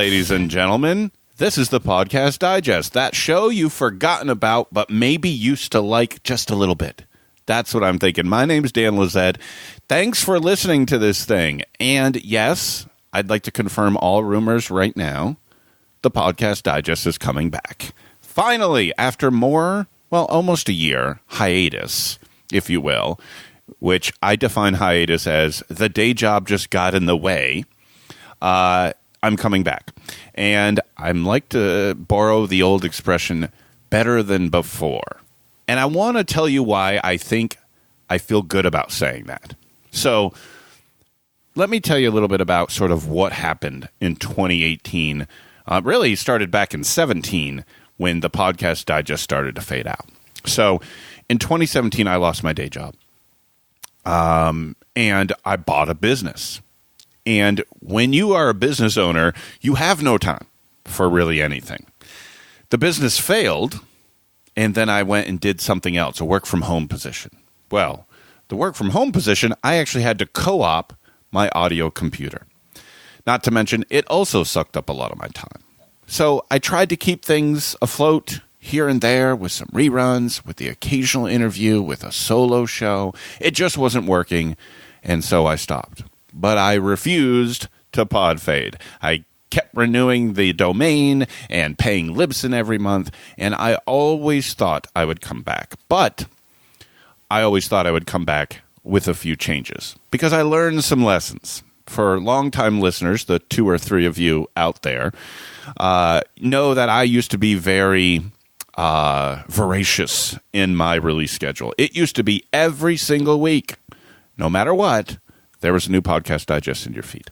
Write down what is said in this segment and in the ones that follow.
ladies and gentlemen. This is the Podcast Digest, that show you've forgotten about, but maybe used to like just a little bit. That's what I'm thinking. My name's Dan Lizette. Thanks for listening to this thing. And yes, I'd like to confirm all rumors right now. The Podcast Digest is coming back. Finally, after almost a year hiatus, if you will, which I define hiatus as the day job just got in the way, I'm coming back. And I'm like to borrow the old expression, better than before. And I want to tell you why I think I feel good about saying that. So let me tell you a little bit about sort of what happened in 2018. Really started back in 2017 when the Podcast Digest started to fade out. So in 2017, I lost my day job. And I bought a business. And when you are a business owner, you have no time for really anything. The business failed, and then I went and did something else, a work-from-home position. Well, the work-from-home position, I actually had to co-op my audio computer. Not to mention, it also sucked up a lot of my time. So I tried to keep things afloat here and there with some reruns, with the occasional interview, with a solo show. It just wasn't working, and so I stopped. But I refused to pod fade. I kept renewing the domain and paying Libsyn every month, and I always thought I would come back. But I always thought I would come back with a few changes because I learned some lessons. For longtime listeners, the 2 or 3 of you out there, know that I used to be very voracious in my release schedule. It used to be every single week, no matter what, there was a new Podcast Digest in your feed.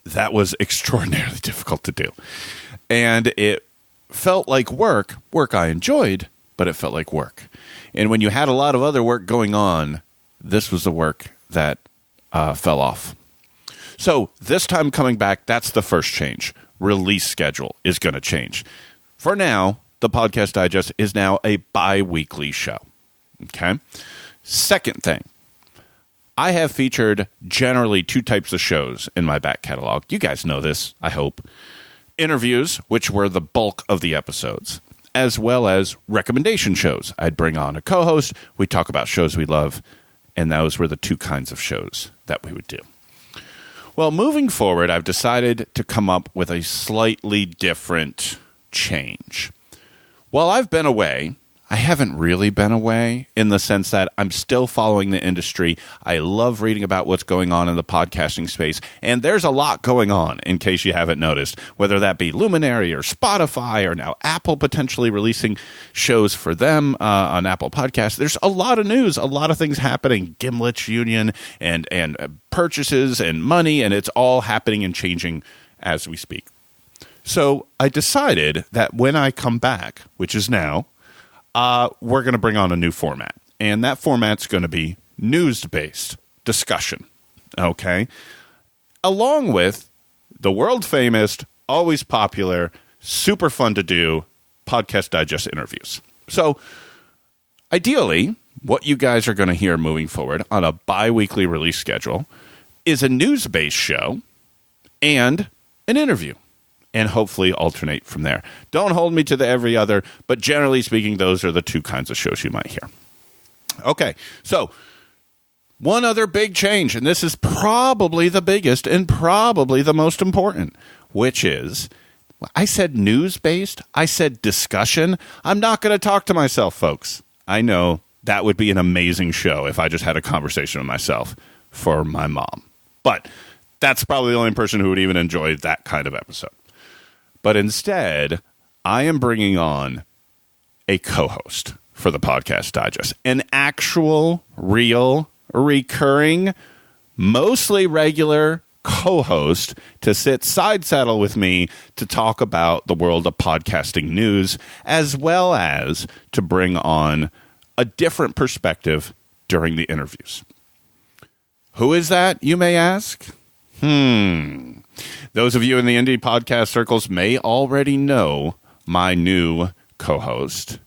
That was extraordinarily difficult to do. And it felt like work I enjoyed, but it felt like work. And when you had a lot of other work going on, this was the work that fell off. So this time coming back, that's the first change. Release schedule is going to change. For now, the Podcast Digest is now a bi-weekly show. Okay? Second thing. I have featured generally 2 types of shows in my back catalog. You guys know this, I hope. Interviews, which were the bulk of the episodes, as well as recommendation shows. I'd bring on a co-host, we'd talk about shows we love, and those were the 2 kinds of shows that we would do. Well, moving forward, I've decided to come up with a slightly different change. While I've been away, I haven't really been away in the sense that I'm still following the industry. I love reading about what's going on in the podcasting space, and there's a lot going on, in case you haven't noticed, whether that be Luminary or Spotify or now Apple potentially releasing shows for them on Apple Podcasts. There's a lot of news, a lot of things happening, Gimlet's union and purchases and money, and it's all happening and changing as we speak. So I decided that when I come back, which is now, we're going to bring on a new format. And that format's going to be news-based discussion. Okay? Along with the world-famous, always popular, super fun to do Podcast Digest interviews. So, ideally, what you guys are going to hear moving forward on a bi-weekly release schedule is a news-based show and an interview. And hopefully alternate from there. Don't hold me to the every other, but generally speaking, those are the 2 kinds of shows you might hear. Okay, so one other big change, and this is probably the biggest and probably the most important, which is, I said news-based, I said discussion. I'm not going to talk to myself, folks. I know that would be an amazing show if I just had a conversation with myself for my mom. But that's probably the only person who would even enjoy that kind of episode. But instead, I am bringing on a co-host for the Podcast Digest. An actual, real, recurring, mostly regular co-host to sit side saddle with me to talk about the world of podcasting news, as well as to bring on a different perspective during the interviews. Who is that, you may ask? Those of you in the indie podcast circles may already know my new co-host.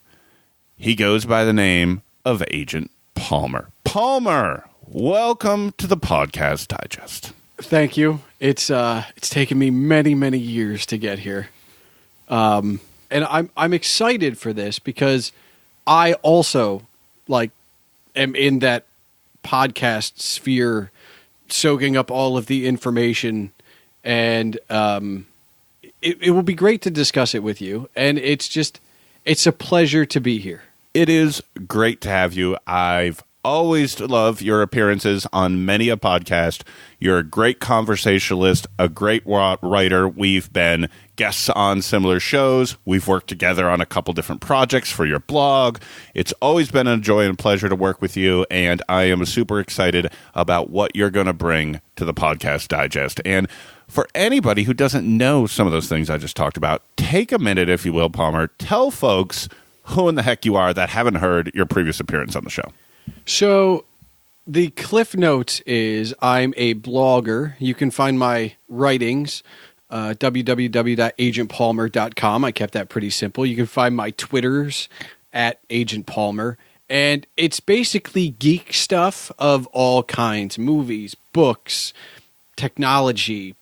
He goes by the name of Agent Palmer. Palmer, welcome to the Podcast Digest. Thank you. It's taken me many, many years to get here. And I'm excited for this because I also am in that podcast sphere, soaking up all of the information, and it will be great to discuss it with you. And it's a pleasure to be here. It is great to have you. I've always loved your appearances on many a podcast. You're a great conversationalist, a great writer. We've been guests on similar shows. We've worked together on a couple different projects for your blog. It's always been a joy and pleasure to work with you, and I am super excited about what you're going to bring to the Podcast Digest. And for anybody who doesn't know some of those things I just talked about, take a minute, if you will, Palmer. Tell folks who in the heck you are that haven't heard your previous appearance on the show. So the Cliff Notes is I'm a blogger. You can find my writings, www.agentpalmer.com. I kept that pretty simple. You can find my Twitters at Agent Palmer. And it's basically geek stuff of all kinds, movies, books, technology.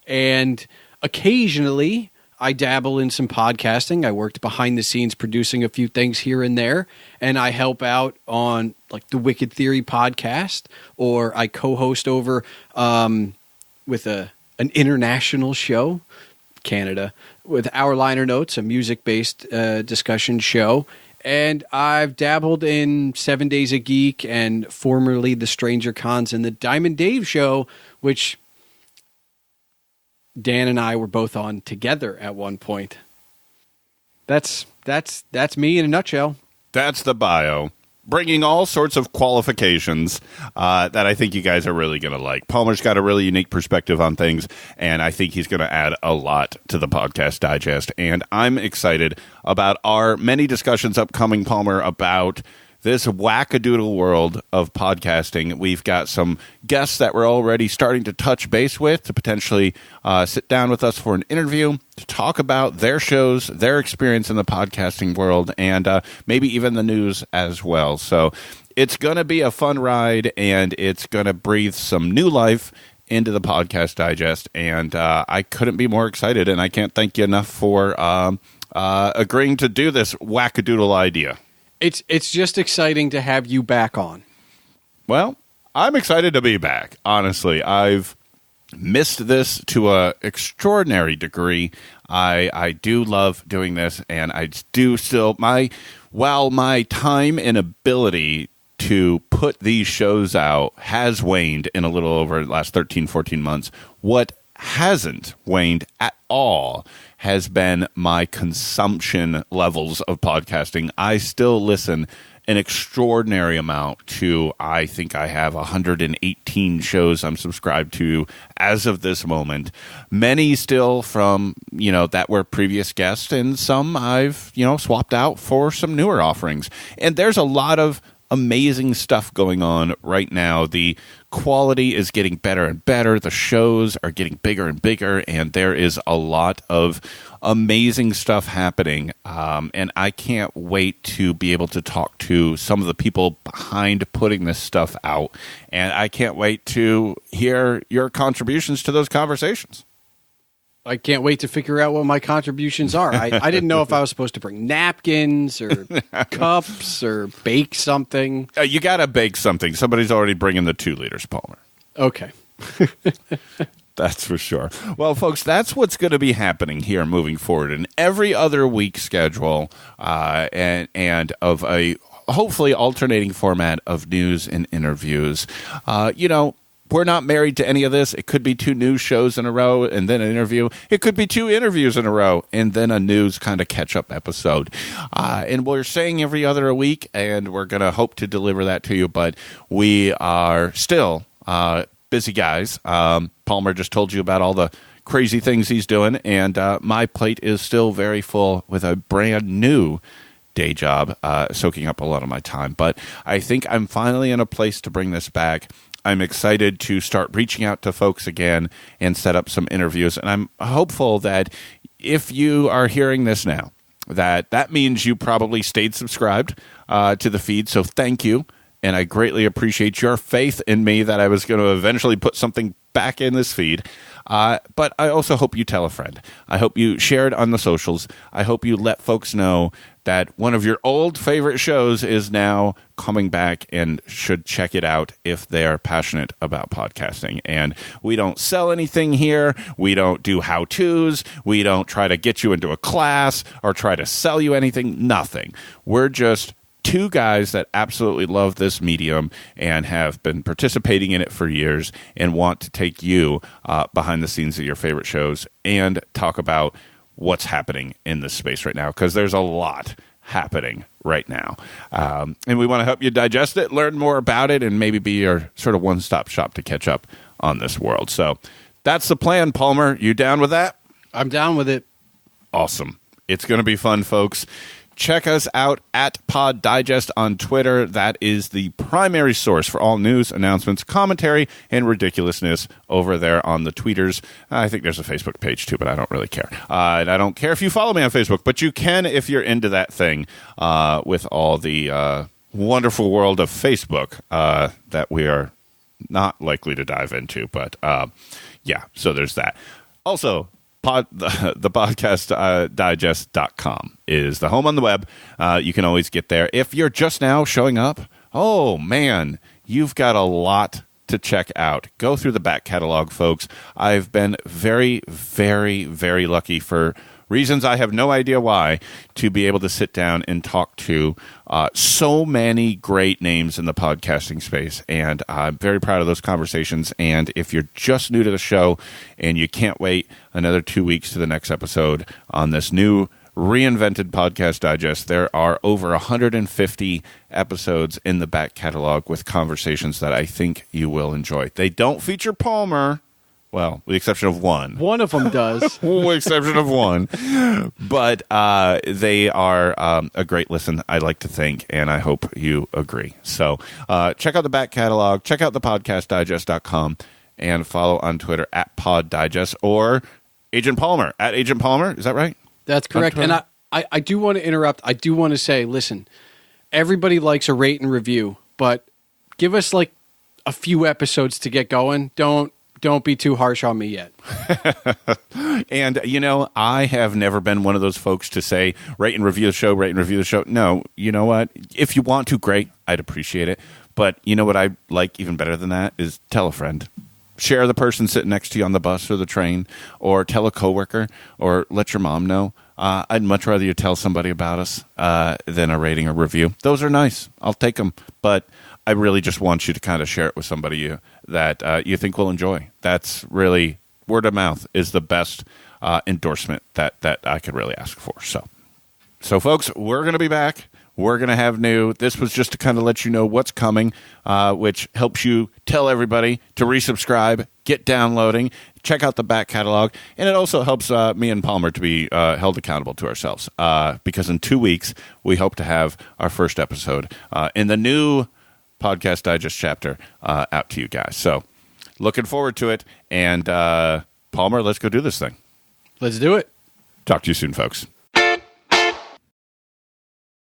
And occasionally I dabble in some podcasting. I worked behind the scenes producing a few things here and there, and I help out on like the Wicked Theory podcast, or I co-host over with an international show, Canada, with Our Liner Notes, a music-based discussion show. And I've dabbled in 7 Days a Geek and formerly the Stranger Cons and the Diamond Dave show, which Dan and I were both on together at one point. That's me in a nutshell. That's the bio. Bringing all sorts of qualifications that I think you guys are really going to like. Palmer's got a really unique perspective on things, and I think he's going to add a lot to the Podcast Digest. And I'm excited about our many discussions upcoming, Palmer, about this wackadoodle world of podcasting. We've got some guests that we're already starting to touch base with to potentially sit down with us for an interview to talk about their shows, their experience in the podcasting world, and maybe even the news as well. So it's going to be a fun ride, and it's going to breathe some new life into the Podcast Digest, and I couldn't be more excited, and I can't thank you enough for agreeing to do this wackadoodle idea. It's just exciting to have you back on. Well, I'm excited to be back. Honestly, I've missed this to an extraordinary degree. I do love doing this, and I do still while my time and ability to put these shows out has waned in a little over the last 13, 14 months. What hasn't waned at all has been my consumption levels of podcasting. I still listen an extraordinary amount to, I think I have 118 shows I'm subscribed to as of this moment. Many still from, that were previous guests, and some I've, swapped out for some newer offerings. And there's a lot of amazing stuff going on right now. The quality is getting better and better. The shows are getting bigger and bigger, and there is a lot of amazing stuff happening. And I can't wait to be able to talk to some of the people behind putting this stuff out. And I can't wait to hear your contributions to those conversations. I can't wait to figure out what my contributions are. I didn't know if I was supposed to bring napkins or cups or bake something. You got to bake something. Somebody's already bringing the 2 liters, Palmer. Okay. That's for sure. Well, folks, that's what's going to be happening here moving forward in every other week schedule and of a hopefully alternating format of news and interviews. We're not married to any of this. It could be 2 news shows in a row and then an interview. It could be 2 interviews in a row and then a news kind of catch-up episode. And we're saying every other week, and we're going to hope to deliver that to you, but we are still busy guys. Palmer just told you about all the crazy things he's doing, and my plate is still very full with a brand new day job, soaking up a lot of my time. But I think I'm finally in a place to bring this back. I'm excited to start reaching out to folks again and set up some interviews. And I'm hopeful that if you are hearing this now, that means you probably stayed subscribed to the feed. So thank you. And I greatly appreciate your faith in me that I was going to eventually put something back in this feed. But I also hope you tell a friend. I hope you share it on the socials. I hope you let folks know that one of your old favorite shows is now coming back and should check it out if they're passionate about podcasting. And we don't sell anything here. We don't do how-tos. We don't try to get you into a class or try to sell you anything. Nothing. We're just two guys that absolutely love this medium and have been participating in it for years and want to take you behind the scenes of your favorite shows and talk about what's happening in this space right now, because there's a lot happening right now. And we want to help you digest it, learn more about it, and maybe be your sort of one-stop shop to catch up on this world. So that's the plan, Palmer. You down with that? I'm down with it. Awesome. It's going to be fun, folks. Check us out at Pod Digest on Twitter. That is the primary source for all news, announcements, commentary, and ridiculousness over there on the tweeters. I think there's a Facebook page too, but I don't really care. And I don't care if you follow me on Facebook, but you can if you're into that thing with all the wonderful world of Facebook that we are not likely to dive into. But yeah, so there's that. Also, the podcast digest.com is the home on the web. You can always get there. If you're just now showing up, oh man, you've got a lot to check out. Go through the back catalog, folks. I've been very, very, very lucky, for reasons I have no idea why, to be able to sit down and talk to so many great names in the podcasting space. And I'm very proud of those conversations. And if you're just new to the show and you can't wait another 2 weeks to the next episode on this new reinvented Podcast Digest, there are over 150 episodes in the back catalog with conversations that I think you will enjoy. They don't feature Palmer. Well, with the exception of one. One of them does. With the exception of one. But they are a great listen, I like to think, and I hope you agree. So check out the back catalog, check out the podcastdigest.com, and follow on Twitter at Pod Digest or Agent Palmer, at Agent Palmer. Is that right? That's correct. And I do want to interrupt. I do want to say, listen, everybody likes a rate and review, but give us like a few episodes to get going. Don't be too harsh on me yet. And, you know, I have never been one of those folks to say, rate and review the show, rate and review the show. No, you know what? If you want to, great. I'd appreciate it. But you know what I like even better than that is tell a friend. Share the person sitting next to you on the bus or the train, or tell a coworker, or let your mom know. I'd much rather you tell somebody about us than a rating or review. Those are nice. I'll take them. But I really just want you to kind of share it with somebody that you think will enjoy. That's really, word of mouth is the best endorsement that I could really ask for. So folks, we're going to be back. We're going to have new. This was just to kind of let you know what's coming, which helps you tell everybody to resubscribe, get downloading, check out the back catalog, and it also helps me and Palmer to be held accountable to ourselves, because in 2 weeks, we hope to have our first episode in the new Podcast Digest chapter out to you guys. So looking forward to it. And Palmer, let's go do this thing. Let's do it. Talk to you soon, folks.